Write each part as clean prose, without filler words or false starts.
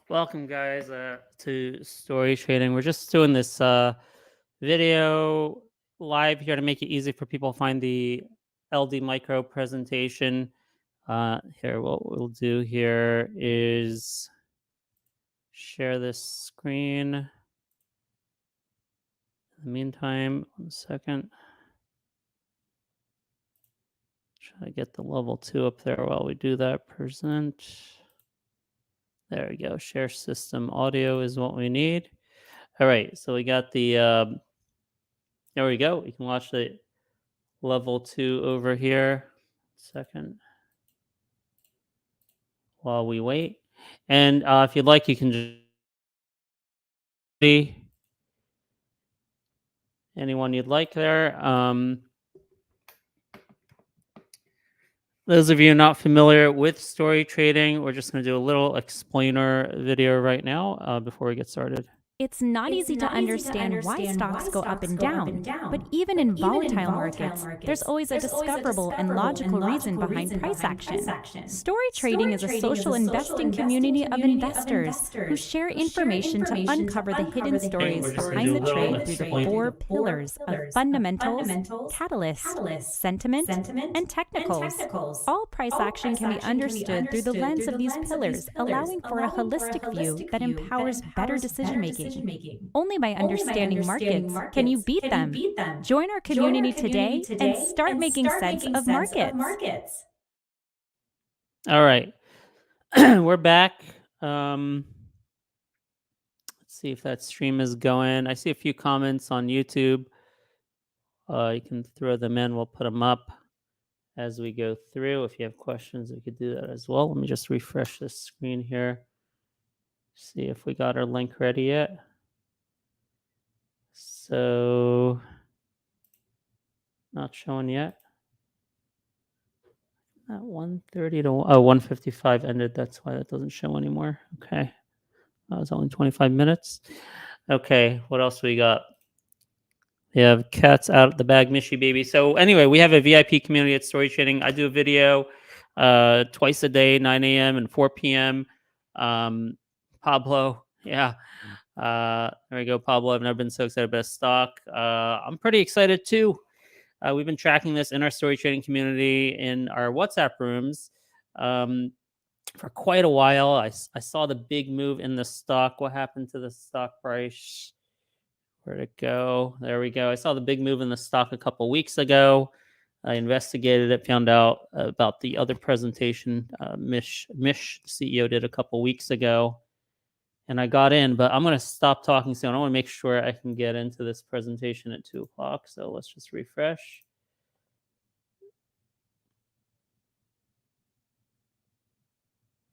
Welcome, guys, to Story Trading. We're just doing this video live here to make it easy for people to find the LD Micro presentation. Here, what we'll do here is share this screen. In the meantime, 1 second. Try to get the level 2 up there while we do that. Present. There we go. Share system audio is what we need. All right, so we got the, there we go. You can watch the level 2 over here. Second. While we wait. And if you'd like, you can just see anyone you'd like there. Those of you not familiar with story trading, we're just going to do a little explainer video right now before we get started. It's not easy to understand why stocks go up and down, but even in volatile markets, there's always a discoverable and logical reason behind price action. Story trading is a social investing community of investors who share information to uncover the hidden stories behind the trade through the 4 pillars of fundamentals, catalysts, sentiment, and technicals. All price action can be understood through the lens of these pillars, allowing for a holistic view that empowers better decision-making. Only by understanding markets can you beat them. Join our community today and start making sense of markets. All right. We're back. Let's see if that stream is going. I see a few comments on YouTube. You can throw them in. We'll put them up. as we go through. If you have questions, we could do that as well. Let me just refresh this screen here. See if we got our link ready yet. So, not showing yet. At 1:30 to 1:55 ended. That's why that doesn't show anymore. Okay. That was only 25 minutes. Okay. What else we got? We have cats out of the bag, Mishy baby. So anyway, we have a VIP community at Story Trading. I do a video twice a day, 9 a.m. and 4 p.m. Pablo, yeah. There we go, Pablo. I've never been so excited about a stock. I'm pretty excited too. We've been tracking this in our Story Trading community in our WhatsApp rooms for quite a while. I saw the big move in the stock. What happened to the stock price? Where'd it go? There we go. I saw the big move in the stock a couple weeks ago. I investigated it, found out about the other presentation Mish, the CEO, did a couple weeks ago, and I got in. But I'm going to stop talking soon. I want to make sure I can get into this presentation at 2 o'clock. So let's just refresh.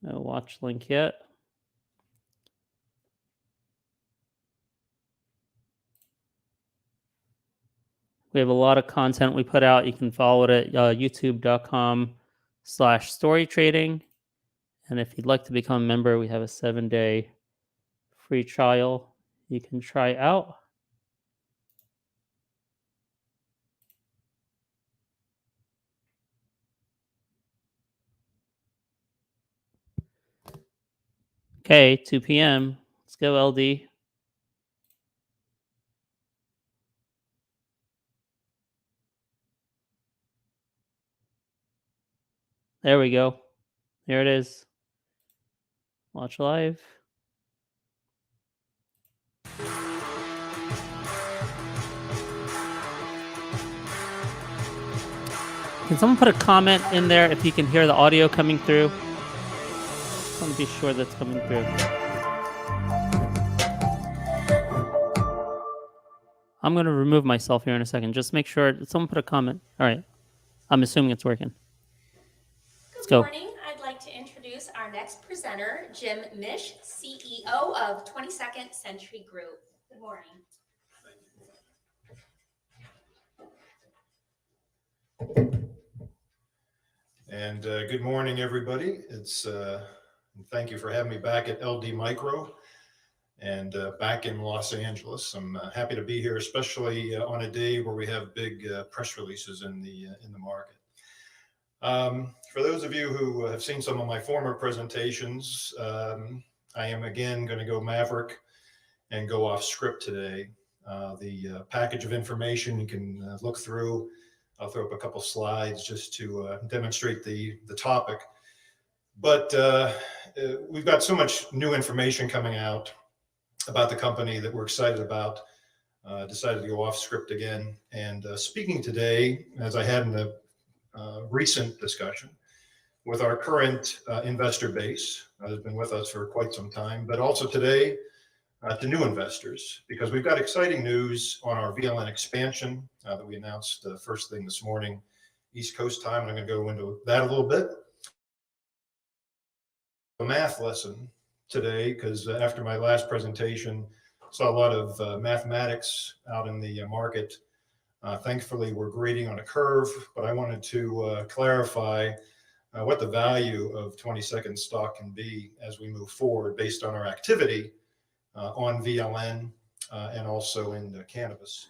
No watch link yet. We have a lot of content we put out. You can follow it at youtube.com/storytrading. And if you'd like to become a member, we have a 7-day free trial you can try out. Okay, 2 p.m. Let's go, LD. There we go. There it is. Watch live. Can someone put a comment in there if you can hear the audio coming through? I want to be sure that's coming through. I'm going to remove myself here in a second. Just make sure someone put a comment. All right. I'm assuming it's working. Let's go. Good morning. I'd like to introduce our next presenter, Jim Mish, CEO of 22nd Century Group. Good morning. And good morning, everybody. Thank you for having me back at LD Micro and back in Los Angeles. I'm happy to be here, especially on a day where we have big press releases in the market. For those of you who have seen some of my former presentations, I am again going to go maverick and go off script today. The package of information you can look through. I'll throw up a couple slides just to demonstrate the topic. But we've got so much new information coming out about the company that we're excited about. Decided to go off script again. And speaking today, as I had in the recent discussion, with our current investor base that has been with us for quite some time, but also today to new investors, because we've got exciting news on our VLN expansion that we announced first thing this morning, East Coast time, and I'm going to go into that a little bit. A math lesson today, because after my last presentation, saw a lot of mathematics out in the market. Thankfully, we're grading on a curve, but I wanted to clarify what the value of 22nd stock can be as we move forward based on our activity on VLN and also in cannabis.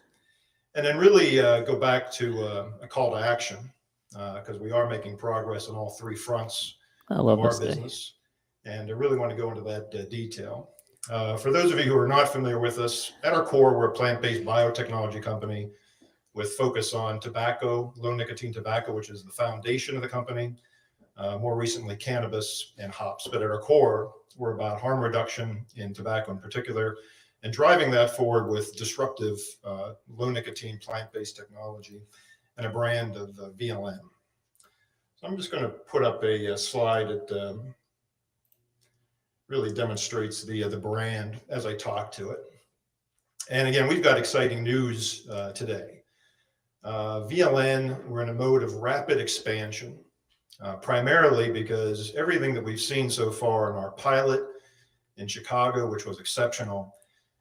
And then really go back to a call to action because we are making progress on all three fronts of our business. And I really want to go into that detail. For those of you who are not familiar with us, at our core, we're a plant-based biotechnology company with focus on tobacco, low nicotine tobacco, which is the foundation of the company. More recently, cannabis and hops. But at our core, we're about harm reduction in tobacco in particular, and driving that forward with disruptive low nicotine plant-based technology and a brand of VLN. So I'm just going to put up a slide that really demonstrates the brand as I talk to it. And again, we've got exciting news today. VLN, we're in a mode of rapid expansion, primarily because everything that we've seen so far in our pilot in Chicago, which was exceptional,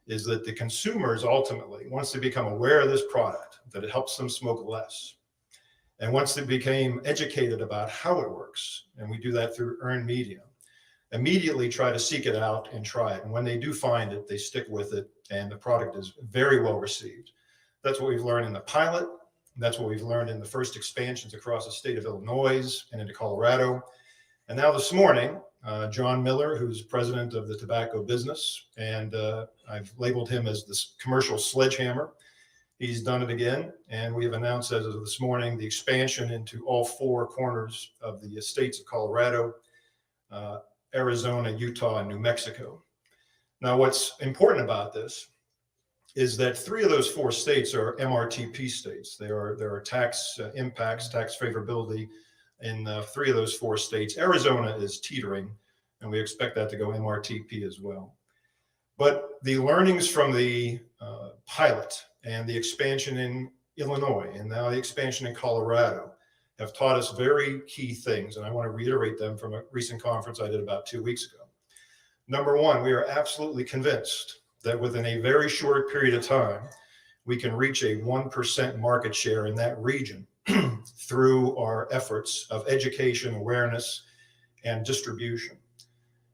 is that the consumers ultimately, once they become aware of this product, that it helps them smoke less. And once they became educated about how it works, and we do that through earned media, immediately try to seek it out and try it. And when they do find it, they stick with it, and the product is very well received. That's what we've learned in the pilot. That's what we've learned in the first expansions across the state of Illinois and into Colorado. And now this morning, John Miller, who's president of the tobacco business, and I've labeled him as this commercial sledgehammer. He's done it again, and we have announced as of this morning the expansion into all 4 corners of the states of Colorado, Arizona, Utah, and New Mexico. Now, what's important about this is that 3 of those 4 states are MRTP states. There are tax impacts, tax favorability in 3 of those 4 states. Arizona is teetering, and we expect that to go MRTP as well. But the learnings from the pilot and the expansion in Illinois and now the expansion in Colorado have taught us very key things, and I want to reiterate them from a recent conference I did about 2 weeks ago. Number one, we are absolutely convinced that within a very short period of time, we can reach a 1% market share in that region through our efforts of education, awareness, and distribution.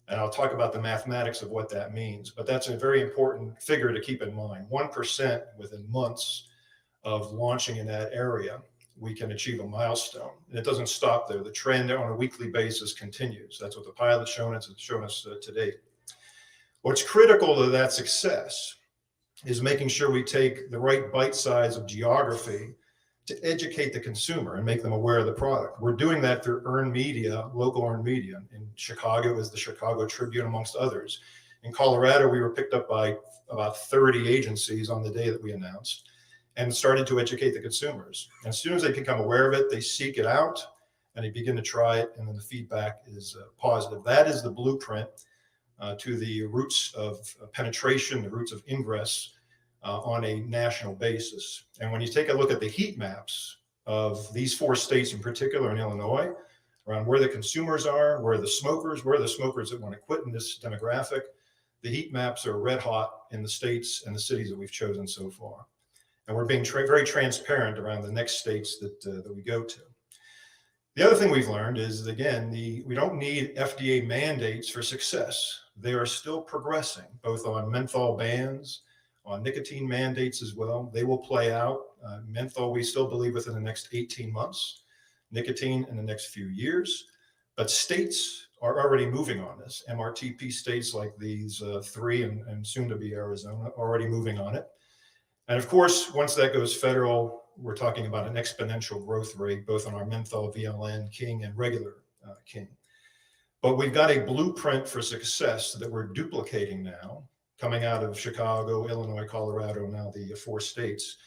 And I'll talk about the mathematics of what that means, but that's a very important figure to keep in mind. 1% within months of launching in that area, we can achieve a milestone. And it doesn't stop there. The trend on a weekly basis continues. That's what the pilot's shown us, to date. What's critical to that success is making sure we take the right bite size of geography to educate the consumer and make them aware of the product. We're doing that through earned media, local earned media. In Chicago is the Chicago Tribune, amongst others. In Colorado, we were picked up by about 30 agencies on the day that we announced and started to educate the consumers. And as soon as they become aware of it, they seek it out and they begin to try it, and then the feedback is positive. That is the blueprint to the roots of penetration, the roots of ingress on a national basis. And when you take a look at the heat maps of these 4 states in particular in Illinois, around where the consumers are, where the smokers that want to quit in this demographic, the heat maps are red hot in the states and the cities that we've chosen so far. And we're being very transparent around the next states that we go to. The other thing we've learned is, again, we don't need FDA mandates for success. They are still progressing, both on menthol bans, on nicotine mandates as well. They will play out. Menthol, we still believe within the next 18 months, nicotine in the next few years. But states are already moving on this. MRTP states like these 3 and soon to be Arizona already moving on it. And of course, once that goes federal, we're talking about an exponential growth rate, both on our menthol, VLN, King, and regular King. But we've got a blueprint for success that we're duplicating now, coming out of Chicago, Illinois, Colorado, now the 4 states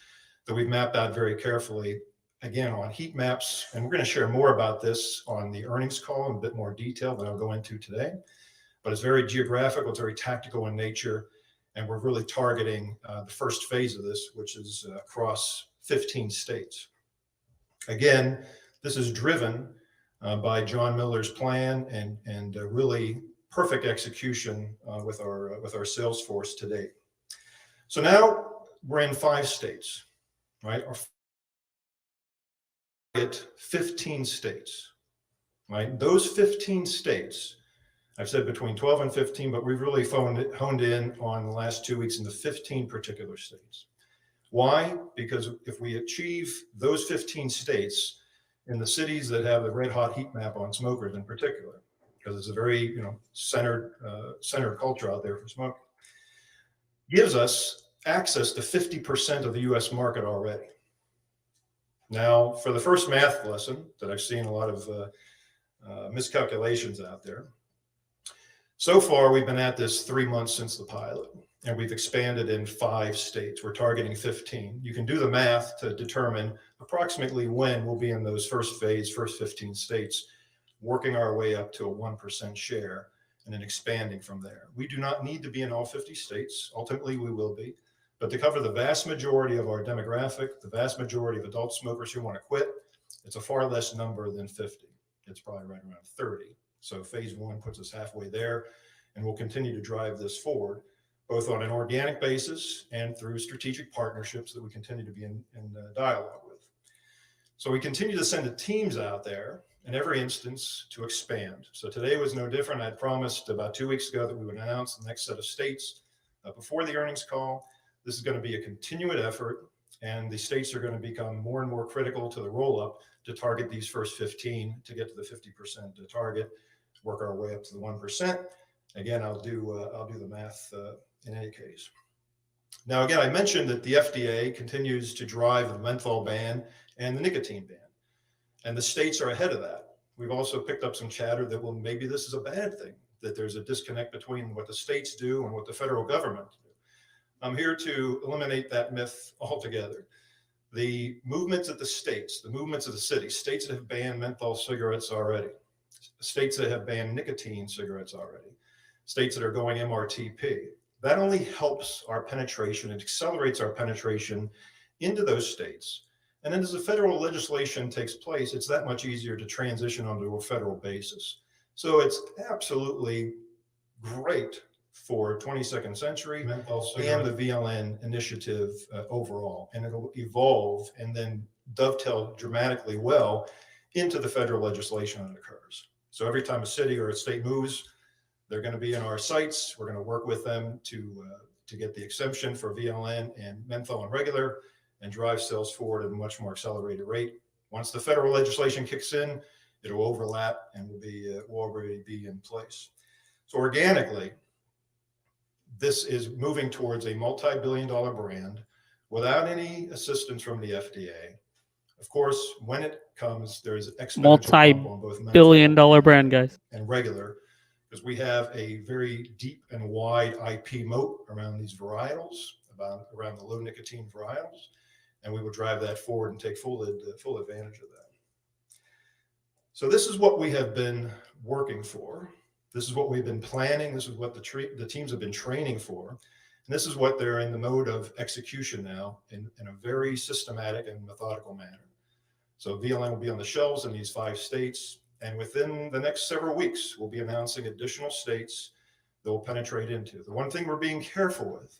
that we've mapped out very carefully, again, on heat maps. And we're going to share more about this on the earnings call in a bit more detail than I'll go into today. But it's very geographical, it's very tactical in nature. And we're really targeting the first phase of this, which is across 15 states. Again, this is driven by John Miller's plan and really perfect execution with our sales force to date. So now we're in 5 states, right? Our 15 states, right? Those 15 states, I've said between 12 and 15, but we've really honed in on the last 2 weeks into 15 particular states. Why? Because if we achieve those 15 states in the cities that have the red hot heat map on smokers in particular, because it's a very centered culture out there for smoking, gives us access to 50% of the U.S. market already. Now, for the first math lesson that I've seen a lot of miscalculations out there, so far we've been at this 3 months since the pilot, and we've expanded in 5 states. We're targeting 15. You can do the math to determine approximately when we'll be in those first 15 states, working our way up to a 1% share and then expanding from there. We do not need to be in all 50 states. Ultimately, we will be. But to cover the vast majority of our demographic, the vast majority of adult smokers who want to quit, it's a far less number than 50. It's probably right around 30. So phase one puts us halfway there, and we'll continue to drive this forward, both on an organic basis and through strategic partnerships that we continue to be in dialogue with. So we continue to send the teams out there in every instance to expand. So today was no different. I promised about 2 weeks ago that we would announce the next set of states before the earnings call. This is going to be a continued effort, and the states are going to become more and more critical to the roll-up to target these first 15 to get to the 50% target, work our way up to the 1%. Again, I'll do the math in any case. Now, again, I mentioned that the FDA continues to drive the menthol ban and the nicotine ban, and the states are ahead of that. We've also picked up some chatter that, well, maybe this is a bad thing, that there's a disconnect between what the states do and what the federal government do. I'm here to eliminate that myth altogether. The movements of the states, the movements of the cities, states that have banned menthol cigarettes already, states that have banned nicotine cigarettes already, states that are going MRTP, that only helps our penetration. It accelerates our penetration into those states. And then as the federal legislation takes place, it's that much easier to transition onto a federal basis. So it's absolutely great for 22nd Century and the VLN initiative overall. And it'll evolve and then dovetail dramatically well into the federal legislation that occurs. So every time a city or a state moves, they're going to be in our sites. We're going to work with them to get the exemption for VLN and menthol and regular, and drive sales forward at a much more accelerated rate. Once the federal legislation kicks in, it'll overlap and will already be in place. So organically, this is moving towards a multi-billion-dollar brand without any assistance from the FDA. Of course, when it comes, there's exponential bump on both multi-billion-dollar brand, guys, and regular, because we have a very deep and wide IP moat around these varietals, around the low nicotine varietals, and we will drive that forward and take full advantage of that. So this is what we have been working for. This is what we've been planning. This is what the teams have been training for. And this is what they're in the mode of execution now in a very systematic and methodical manner. So VLN will be on the shelves in these 5 states. And within the next several weeks, we'll be announcing additional states that will penetrate into. The one thing we're being careful with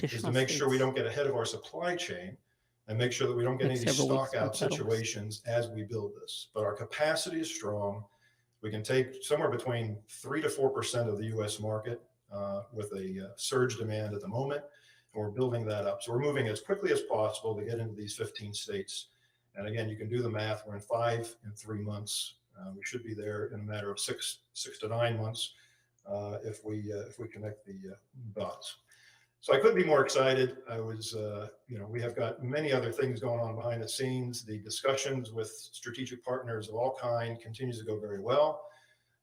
is to make sure we don't get ahead of our supply chain and make sure that we don't get any stock out situations as we build this. But our capacity is strong. We can take somewhere between 3 to 4% of the U.S. market with a surge demand at the moment, and we're building that up. So we're moving as quickly as possible to get into these 15 states. And again, you can do the math. We're in 5 and 3 months. We should be there in a matter of 6 to 9 months if we connect the dots. So I couldn't be more excited. We have got many other things going on behind the scenes. The discussions with strategic partners of all kind continues to go very well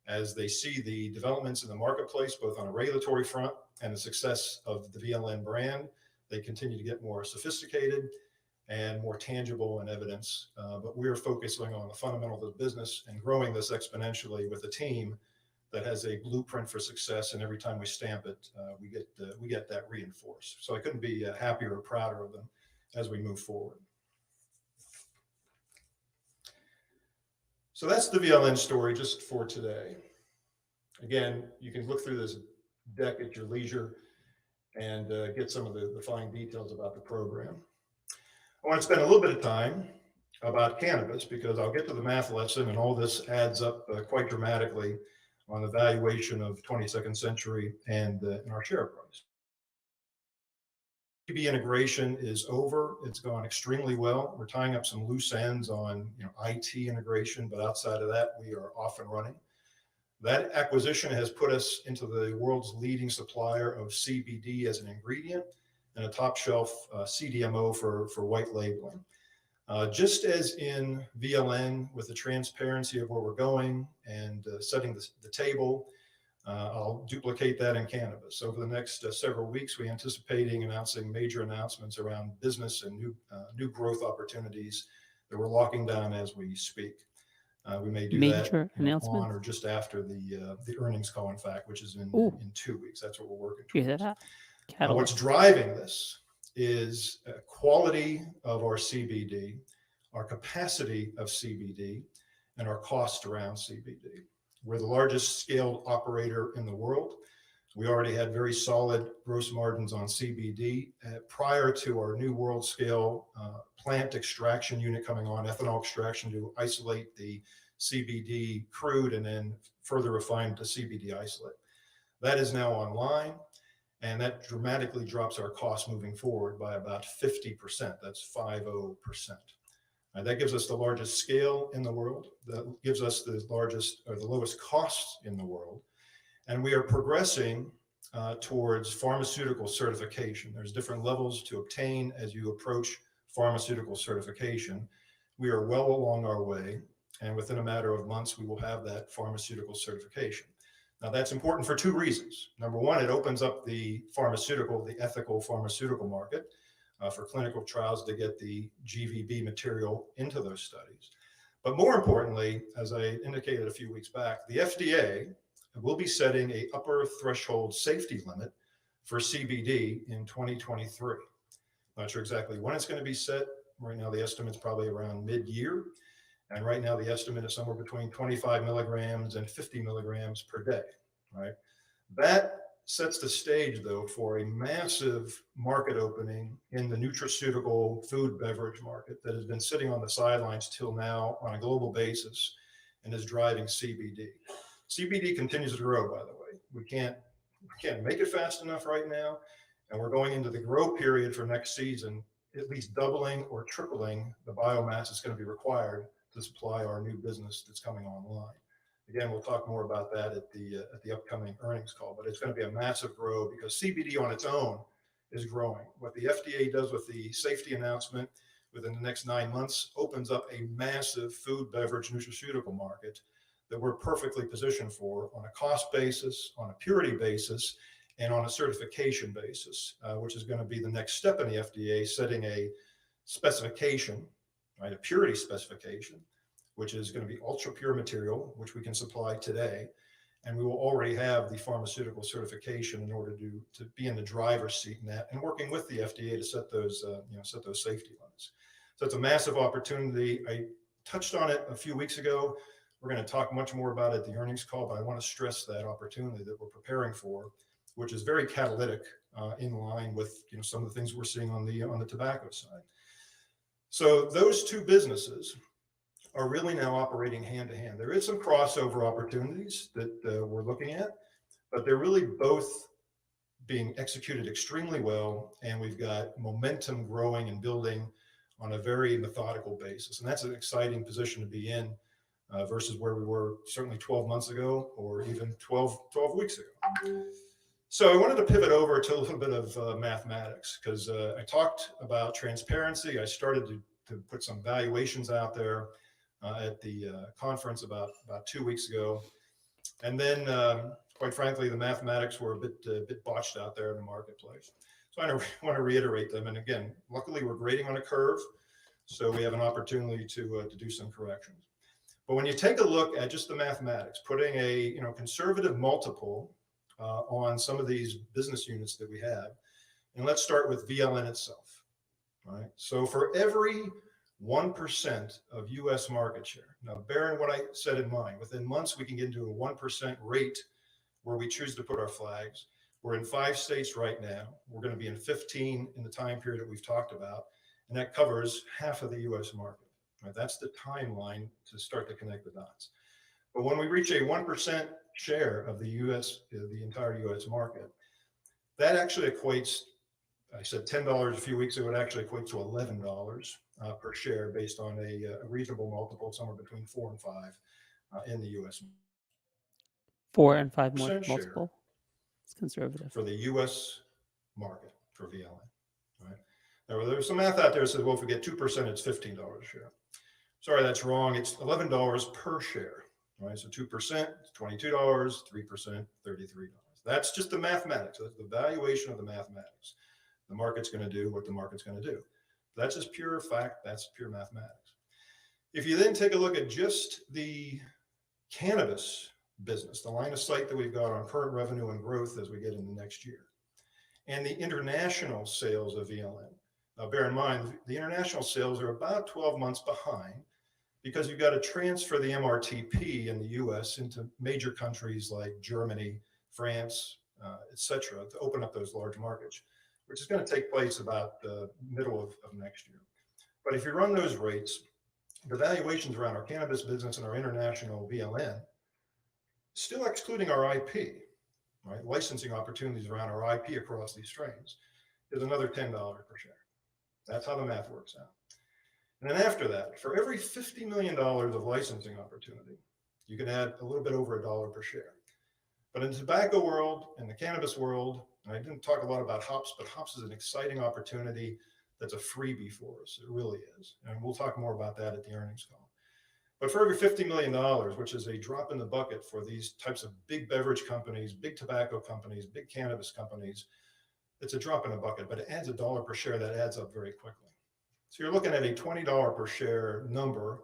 as they see the developments in the marketplace, both on a regulatory front and the success of the VLN brand. They continue to get more sophisticated and more tangible in evidence. But we're focusing on the fundamentals of the business and growing this exponentially with a team that has a blueprint for success, and every time we stamp it, we get that reinforced. So I couldn't be happier or prouder of them as we move forward. So that's the VLN story just for today. Again, you can look through this deck at your leisure and get some of the fine details about the program. I want to spend a little bit of time about cannabis because I'll get to the math lesson, and all this adds up quite dramatically on the valuation of 22nd Century and in our share price. CB integration is over. It's gone extremely well. We're tying up some loose ends on IT integration, but outside of that, we are off and running. That acquisition has put us into the world's leading supplier of CBD as an ingredient and a top shelf CDMO for white labeling. Just as in VLN, with the transparency of where we're going and setting the table, I'll duplicate that in cannabis. Over the next several weeks, we're anticipating announcing major announcements around business and new growth opportunities that we're locking down as we speak. We may do major that announcement on or just after the earnings call, in fact, which is in 2 weeks. That's what we're working towards. What's What's driving this is quality of our CBD, our capacity of CBD, and our cost around CBD. We're the largest scaled operator in the world. We already had very solid gross margins on CBD prior to our new world scale plant extraction unit coming on, ethanol extraction to isolate the CBD crude and then further refine to CBD isolate. That is now online, and that dramatically drops our cost moving forward by about 50%. That's 50%. That gives us the largest scale in the world. That gives us the largest or the lowest costs in the world. And we are progressing towards pharmaceutical certification. There's different levels to obtain as you approach pharmaceutical certification. We are well along our way, and within a matter of months, we will have that pharmaceutical certification. Now, that's important for two reasons. Number one, it opens up the ethical pharmaceutical market for clinical trials to get the GVB material into those studies. But more importantly, as I indicated a few weeks back, the FDA will be setting an upper threshold safety limit for CBD in 2023. Not sure exactly when it's going to be set. Right now, the estimate's probably around mid-year. And right now, the estimate is somewhere between 25 milligrams and 50 milligrams per day, right? That sets the stage, though, for a massive market opening in the nutraceutical food beverage market that has been sitting on the sidelines till now on a global basis and is driving CBD. CBD continues to grow, by the way. We can't make it fast enough right now, and we're going into the grow period for next season, at least doubling or tripling the biomass that's going to be required to supply our new business that's coming online. Again, we'll talk more about that at the upcoming earnings call, but it's going to be a massive grow because CBD on its own is growing. What the FDA does with the safety announcement within the next 9 months opens up a massive food, beverage, nutraceutical market that we're perfectly positioned for on a cost basis, on a purity basis, and on a certification basis, which is going to be the next step in the FDA, setting a specification, right, a purity specification, which is going to be ultra pure material, which we can supply today. And we will already have the pharmaceutical certification in order to be in the driver's seat in that and working with the FDA to set those safety limits. So it's a massive opportunity. I touched on it a few weeks ago. We're going to talk much more about it at the earnings call, but I want to stress that opportunity that we're preparing for, which is very catalytic in line with some of the things we're seeing on the tobacco side. So those two businesses are really now operating hand to hand. There is some crossover opportunities that we're looking at, but they're really both being executed extremely well, and we've got momentum growing and building on a very methodical basis. And that's an exciting position to be in versus where we were certainly 12 months ago or even 12 weeks ago. So I wanted to pivot over to a little bit of mathematics because I talked about transparency. I started to put some valuations out there at the conference about 2 weeks ago. And then, quite frankly, the mathematics were a bit botched out there in the marketplace. So I want to reiterate them. And again, luckily, we're grading on a curve, so we have an opportunity to do some corrections. But when you take a look at just the mathematics, putting a conservative multiple on some of these business units that we have, and let's start with VLN itself, right? So for every 1% of US market share, now bearing what I said in mind, within months we can get into a 1% rate where we choose to put our flags. We're in 5 states right now. We're going to be in 15 in the time period that we've talked about, and that covers half of the US market. Right? That's the timeline to start to connect the dots. But when we reach a 1% share of the entire US market, that actually equates, I said $10 a few weeks ago, it actually equates to $11 per share based on a reasonable multiple, somewhere between 4 and 5 in the US. 4 and 5 more Share multiple. It's conservative. For the US market for VLN, right? Now, there's some math out there that says, well, if we get 2%, it's $15 a share. Sorry, that's wrong. It's $11 per share, right? So 2%, it's $22, 3%, $33. That's just the mathematics. That's the valuation of the mathematics. The market's going to do what the market's going to do. That's just pure fact. That's pure mathematics. If you then take a look at just the cannabis business, the line of sight that we've got on current revenue and growth as we get into next year, and the international sales of VLN. Now, bear in mind, the international sales are about 12 months behind because you've got to transfer the MRTP in the US into major countries like Germany, France, et cetera, to open up those large markets, which is going to take place about the middle of next year. But if you run those rates, the valuations around our cannabis business and our international VLN, still excluding our IP, right? Licensing opportunities around our IP across these strains, is another $10 per share. That's how the math works out. And then after that, for every $50 million of licensing opportunity, you can add a little bit over $1 per share. But in the tobacco world and the cannabis world, and I didn't talk a lot about hops, but hops is an exciting opportunity that's a freebie for us. It really is. And we'll talk more about that at the earnings call. But for every $50 million, which is a drop in the bucket for these types of big beverage companies, big tobacco companies, big cannabis companies, it's a drop in a bucket, but it adds $1 per share. That adds up very quickly. So you're looking at a $20 per share number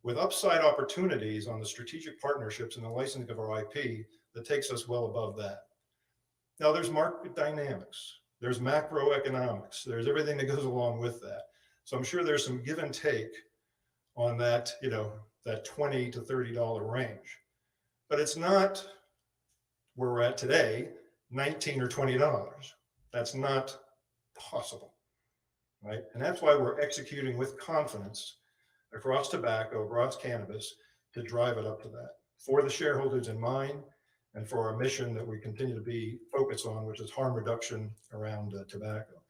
with upside opportunities on the strategic partnerships and the licensing of our IP that takes us well above that. Now there's market dynamics, there's macroeconomics, there's everything that goes along with that. So I'm sure there's some give and take on that, that $20 to $30 range, but it's not where we're at today, $19 or $20. That's not possible, right? And that's why we're executing with confidence across tobacco, across cannabis, to drive it up to that for the shareholders in mind and for our mission that we continue to be focused on, which is harm reduction around tobacco.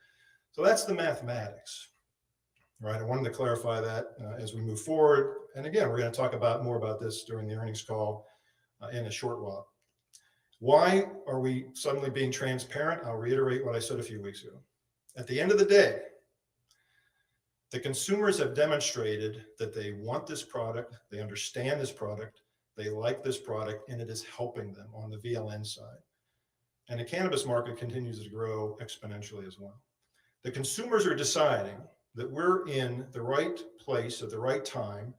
So that's the mathematics, right? I wanted to clarify that as we move forward. And again, we're going to talk more about this during the earnings call in a short while. Why are we suddenly being transparent? I'll reiterate what I said a few weeks ago. At the end of the day, the consumers have demonstrated that they want this product, they understand this product, they like this product, and it is helping them on the VLN side. And the cannabis market continues to grow exponentially as well. The consumers are deciding that we're in the right place at the right time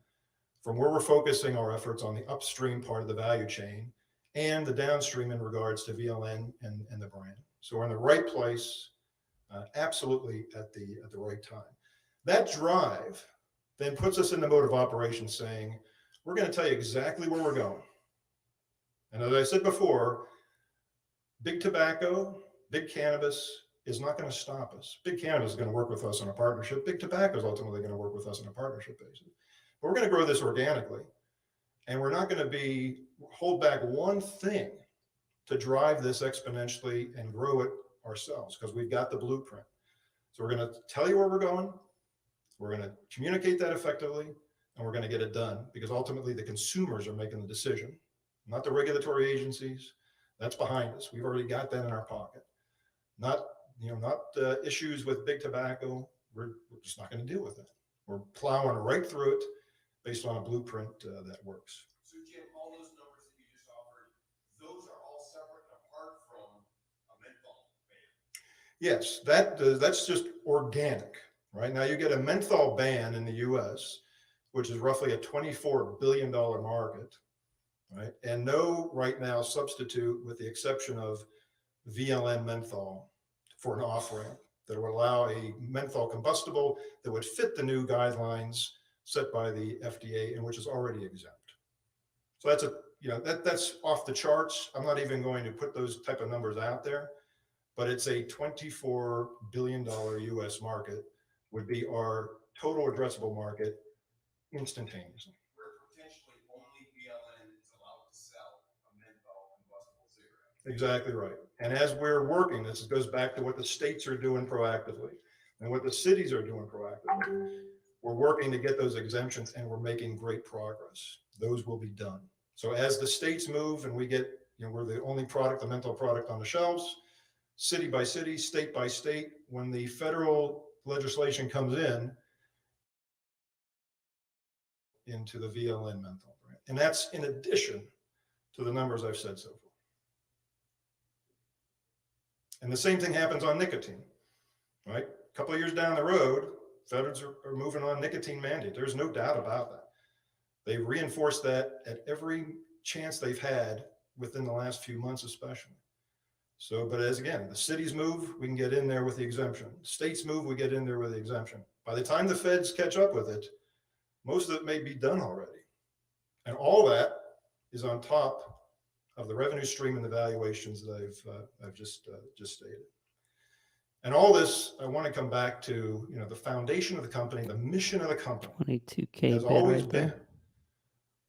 from where we're focusing our efforts on the upstream part of the value chain and the downstream in regards to VLN and the brand. So we're in the right place, absolutely at the right time. That drive then puts us in the mode of operation saying, we're going to tell you exactly where we're going. And as I said before, big tobacco, big cannabis is not going to stop us. Big cannabis is going to work with us on a partnership. Big tobacco is ultimately going to work with us on a partnership basis. But we're going to grow this organically. And we're not going to hold back one thing to drive this exponentially and grow it ourselves because we've got the blueprint. So we're going to tell you where we're going. We're going to communicate that effectively, and we're going to get it done because ultimately the consumers are making the decision, not the regulatory agencies. That's behind us. We've already got that in our pocket. Not issues with big tobacco. We're just not going to deal with it. We're plowing right through it based on a blueprint that works. So Jim, all those numbers that you just offered, those are all separate and apart from a menthol ban? Yes, that's just organic. Right now you get a menthol ban in the US, which is roughly a $24 billion market, right? And no right now substitute with the exception of VLN menthol for an off-ramp that would allow a menthol combustible that would fit the new guidelines set by the FDA and which is already exempt. So that's that's off the charts. I'm not even going to put those type of numbers out there, but it's a $24 billion US market would be our total addressable market instantaneously. Where potentially only VLN is allowed to sell a menthol combustible cigarette. Exactly right. And as we're working, this goes back to what the states are doing proactively and what the cities are doing proactively. We're working to get those exemptions and we're making great progress. Those will be done. So as the states move and we get, we're the only product, the menthol product on the shelves, city by city, state by state, when the federal legislation comes into the VLN menthol brand. And that's in addition to the numbers I've said so far. And the same thing happens on nicotine, right? A couple of years down the road, feds are moving on nicotine mandate. There's no doubt about that. They've reinforced that at every chance they've had within the last few months, especially. So, but as again, the cities move, we can get in there with the exemption. States move, we get in there with the exemption. By the time the feds catch up with it, most of it may be done already. And all that is on top of the revenue stream and the valuations that I've just stated. And all this, I want to come back to, the foundation of the company, the mission of the company 22K has bid always right been there.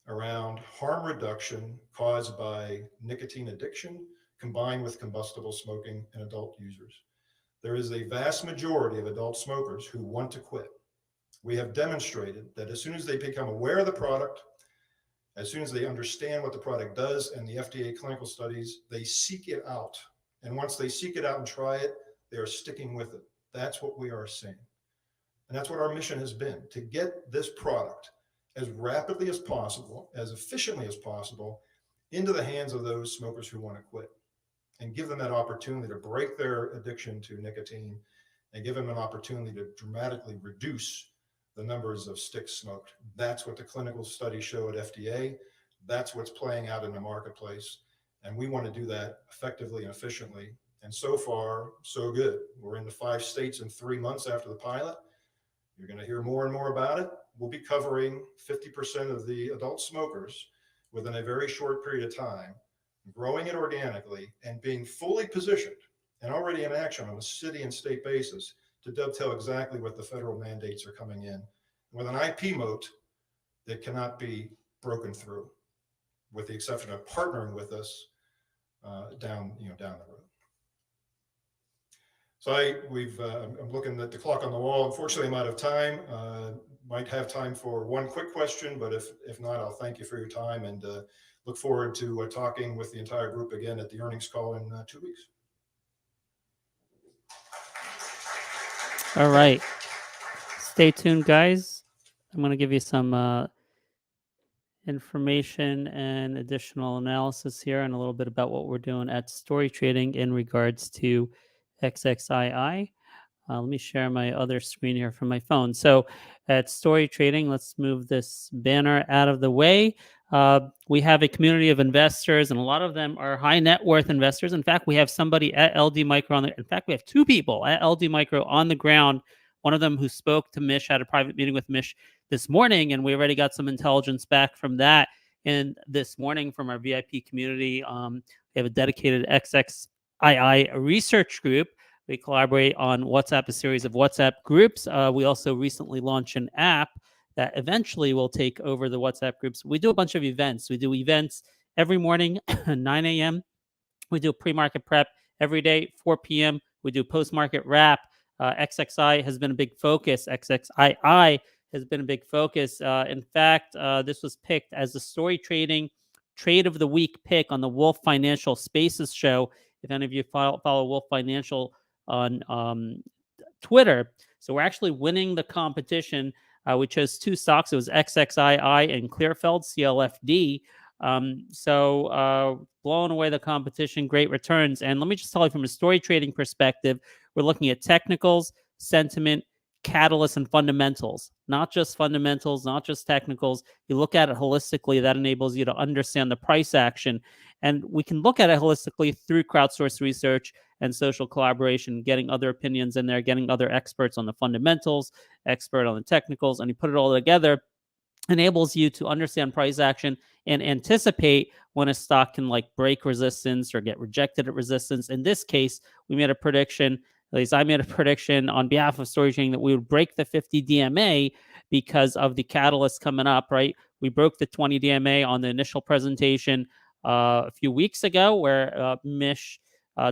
around harm reduction caused by nicotine addiction combined with combustible smoking in adult users. There is a vast majority of adult smokers who want to quit. We have demonstrated that as soon as they become aware of the product, as soon as they understand what the product does and the FDA clinical studies, they seek it out. And once they seek it out and try it, they are sticking with it. That's what we are seeing. And that's what our mission has been, to get this product as rapidly as possible, as efficiently as possible, into the hands of those smokers who want to quit, and give them that opportunity to break their addiction to nicotine and give them an opportunity to dramatically reduce the numbers of sticks smoked. That's what the clinical studies show at FDA. That's what's playing out in the marketplace. And we want to do that effectively and efficiently. And so far, so good. We're in the 5 states in 3 months after the pilot. You're going to hear more and more about it. We'll be covering 50% of the adult smokers within a very short period of time, growing it organically and being fully positioned and already in action on a city and state basis to dovetail exactly what the federal mandates are coming in with an IP moat that cannot be broken through, with the exception of partnering with us down the road. So I'm looking at the clock on the wall. Unfortunately, I'm out of time. Might have time for one quick question, but if not, I'll thank you for your time and look forward to talking with the entire group again at the earnings call in 2 weeks. All right. Stay tuned, guys. I'm going to give you some information and additional analysis here and a little bit about what we're doing at Story Trading in regards to XXII. Let me share my other screen here from my phone. So at Story Trading, let's move this banner out of the way. We have a community of investors, and a lot of them are high net worth investors. In fact, we have somebody at LD Micro in fact, we have 2 people at LD Micro on the ground. One of them who spoke to Mish, had a private meeting with Mish this morning, and we already got some intelligence back from that. And this morning from our VIP community, we have a dedicated XXII research group. We collaborate on WhatsApp, a series of WhatsApp groups. We also recently launched an app that eventually will take over the WhatsApp groups. We do a bunch of events. We do events every morning, 9 a.m. We do pre-market prep every day, 4 p.m. We do post-market wrap. XXI has been a big focus. XXII has been a big focus. In fact, this was picked as the Story Trading Trade of the Week pick on the Wolf Financial Spaces show. If any of you follow Wolf Financial on Twitter. So we're actually winning the competition. We chose 2 stocks. It was XXII and Clearfield, CLFD. Blowing away the competition, great returns. And let me just tell you from a story trading perspective, we're looking at technicals, sentiment, catalysts, and fundamentals. Not just fundamentals, not just technicals. You look at it holistically, that enables you to understand the price action. And we can look at it holistically through crowdsourced research and social collaboration, getting other opinions in there, getting other experts on the fundamentals, expert on the technicals, and you put it all together, enables you to understand price action and anticipate when a stock can break resistance or get rejected at resistance. In this case, we made a prediction, at least I made a prediction on behalf of Story Trading, that we would break the 50 DMA because of the catalyst coming up, right? We broke the 20 DMA on the initial presentation a few weeks ago, where Mish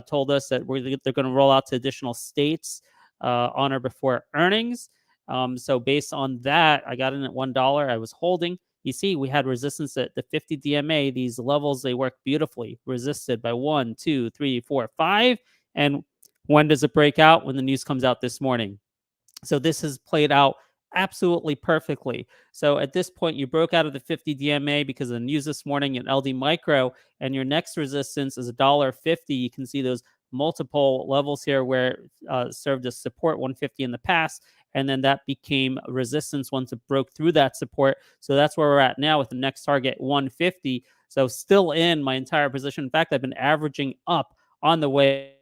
told us that they're going to roll out to additional states on or before earnings. So based on that, I got in at $1. I was holding. You see, we had resistance at the 50 DMA. These levels, they work beautifully. Resisted by 1, 2, 3, 4, 5. And when does it break out? When the news comes out this morning. So this has played out absolutely perfectly. So at this point, you broke out of the 50 DMA because of the news this morning in LD Micro, and your next resistance is $1.50. You can see those multiple levels here where it served as support, 150 in the past, and then that became resistance once it broke through that support. So that's where we're at now with the next target, 150. So still in my entire position. In fact, I've been averaging up on the way.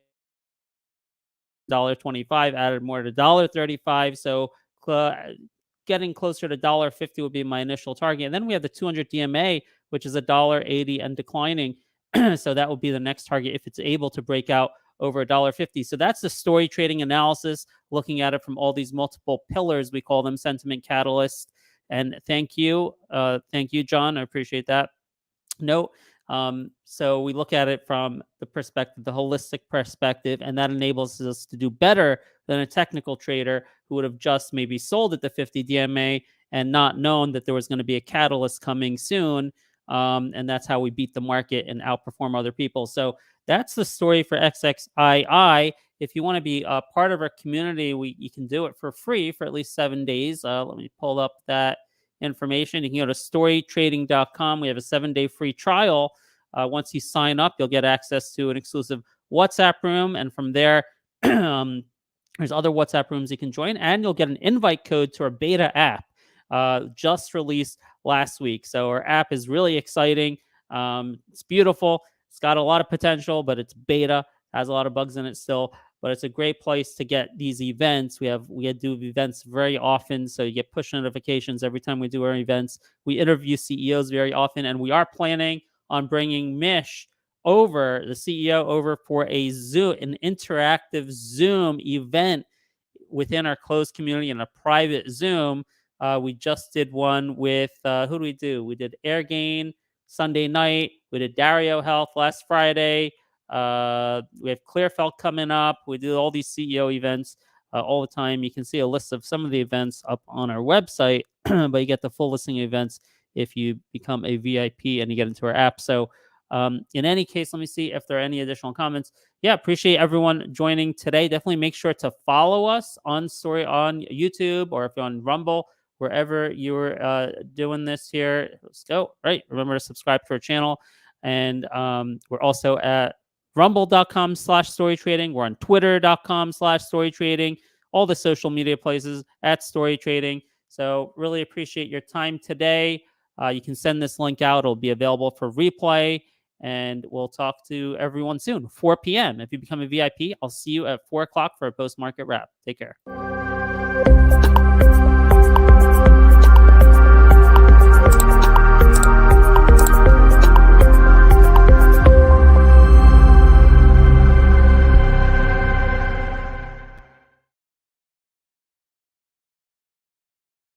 $1.25, added more to $1.35. So getting closer to $1.50 would be my initial target. And then we have the 200 DMA, which is $1.80 and declining. So that would be the next target if it's able to break out over $1.50. So that's the story trading analysis, looking at it from all these multiple pillars. We call them sentiment catalysts. And thank you, John. I appreciate that note. So we look at it from the perspective, the holistic perspective, and that enables us to do better than a technical trader who would have just maybe sold at the 50 DMA and not known that there was going to be a catalyst coming soon. And that's how we beat the market and outperform other people. So that's the story for XXII. If you want to be a part of our community, you can do it for free for at least 7 days. Let me pull up that information. You can go to storytrading.com. We have a 7-day free trial. Once you sign up, you'll get access to an exclusive WhatsApp room. And from there, there's other WhatsApp rooms you can join. And you'll get an invite code to our beta app just released last week. So our app is really exciting. It's beautiful. It's got a lot of potential, but it's beta. Has a lot of bugs in it still. But it's a great place to get these events. We do events very often, so you get push notifications every time we do our events. We interview CEOs very often, and we are planning on bringing Mish over, the CEO, over for an interactive Zoom event within our closed community in a private Zoom. We just did one with who do we do? We did Airgain Sunday night. We did Dario Health last Friday. We have Clearfelt coming up. We do all these CEO events all the time. You can see a list of some of the events up on our website, but you get the full listing of events if you become a VIP and you get into our app. So in any case, let me see if there are any additional comments. Yeah, appreciate everyone joining today. Definitely make sure to follow us on YouTube, or if you're on Rumble, wherever you're doing this here. Let's go. Right. Remember to subscribe to our channel. And we're also at rumble.com/story trading. We're on twitter.com/story trading, all the social media places at story trading. So really appreciate your time today. You can send this link out. It'll be available for replay, and we'll talk to everyone soon. 4 p.m. If you become a VIP, I'll see you at 4 o'clock for a post-market wrap. Take care.